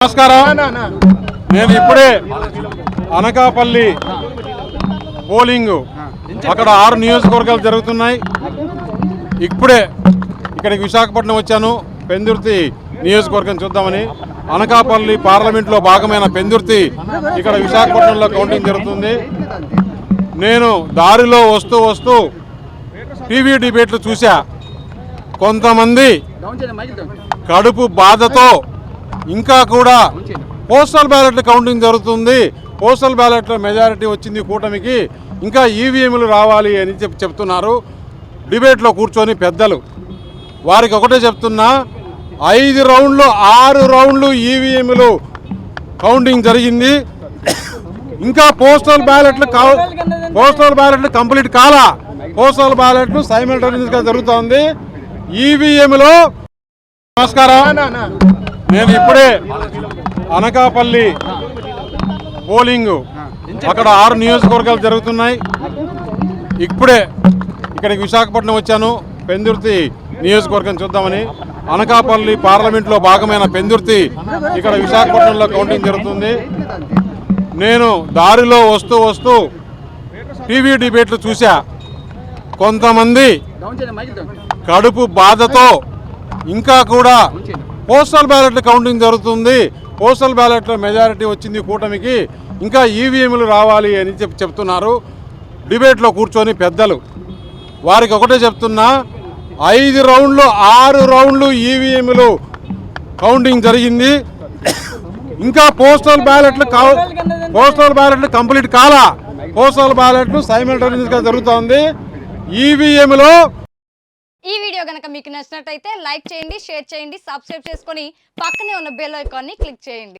నమస్కారం. నేను ఇప్పుడే అనకాపల్లి పోలింగ్ అక్కడ 6 నియోజకవర్గాలు జరుగుతున్నాయి. ఇప్పుడే ఇక్కడికి విశాఖపట్నం వచ్చాను. పెందుర్తి నియోజకవర్గం చూద్దామని. అనకాపల్లి పార్లమెంట్లో భాగమైన పెందుర్తి ఇక్కడ విశాఖపట్నంలో కౌంటింగ్ జరుగుతుంది. నేను దారిలో వస్తూ టీవీ డిబేట్లు చూసా. కొంతమంది కడుపు బాధతో ఇంకా కూడా పోస్టల్ బ్యాలెట్ల కౌంటింగ్ జరుగుతుంది, పోస్టల్ బ్యాలెట్ల మెజారిటీ వచ్చింది కూటమికి, ఇంకా ఈవీఎంలు రావాలి అని చెప్తున్నారు. డిబేట్లో కూర్చొని పెద్దలు వారికి ఒకటే చెప్తున్నా, 5 రౌండ్లు 6 రౌండ్లు ఈవీఎంలు కౌంటింగ్ జరిగింది. ఇంకా పోస్టల్ బ్యాలెట్లు కంప్లీట్ కాలా. పోస్టల్ బ్యాలెట్లు సైమల్టేనియస్గా జరుగుతోంది. ఈవీఎంలో నమస్కారం. నేను ఇప్పుడే అనకాపల్లి పోలింగ్ అక్కడ 6 నియోజకవర్గాలు జరుగుతున్నాయి. ఇప్పుడే ఇక్కడికి విశాఖపట్నం వచ్చాను. పెందుర్తి నియోజకవర్గం చూద్దామని. అనకాపల్లి పార్లమెంట్లో భాగమైన పెందుర్తి ఇక్కడ విశాఖపట్నంలో కౌంటింగ్ జరుగుతుంది. నేను దారిలో వస్తూ టీవీ డిబేట్లు చూసా. కొంతమంది కడుపు బాధతో ఇంకా కూడా పోస్టల్ బ్యాలెట్ల కౌంటింగ్ జరుగుతుంది, పోస్టల్ బ్యాలెట్ల మెజారిటీ వచ్చింది కూటమికి, ఇంకా ఈవీఎంలు రావాలి అని చెప్తున్నారు. డిబేట్లో కూర్చొని పెద్దలు వారికి ఒకటే చెప్తున్నా, 5 రౌండ్లు 6 రౌండ్లు ఈవీఎంలు కౌంటింగ్ జరిగింది. ఇంకా పోస్టల్ బ్యాలెట్లు కంప్లీట్ కాలా. పోస్టల్ బ్యాలెట్లు సైమల్టేనియస్గా జరుగుతోంది. ఈవీఎంలో ఈ వీడియో గనక మీకు నచ్చినట్లయితే లైక్ చేయండి, షేర్ చేయండి, సబ్స్క్రైబ్ చేసుకొని పక్కనే ఉన్న బెల్ ఐకాన్ని క్లిక్ చేయండి.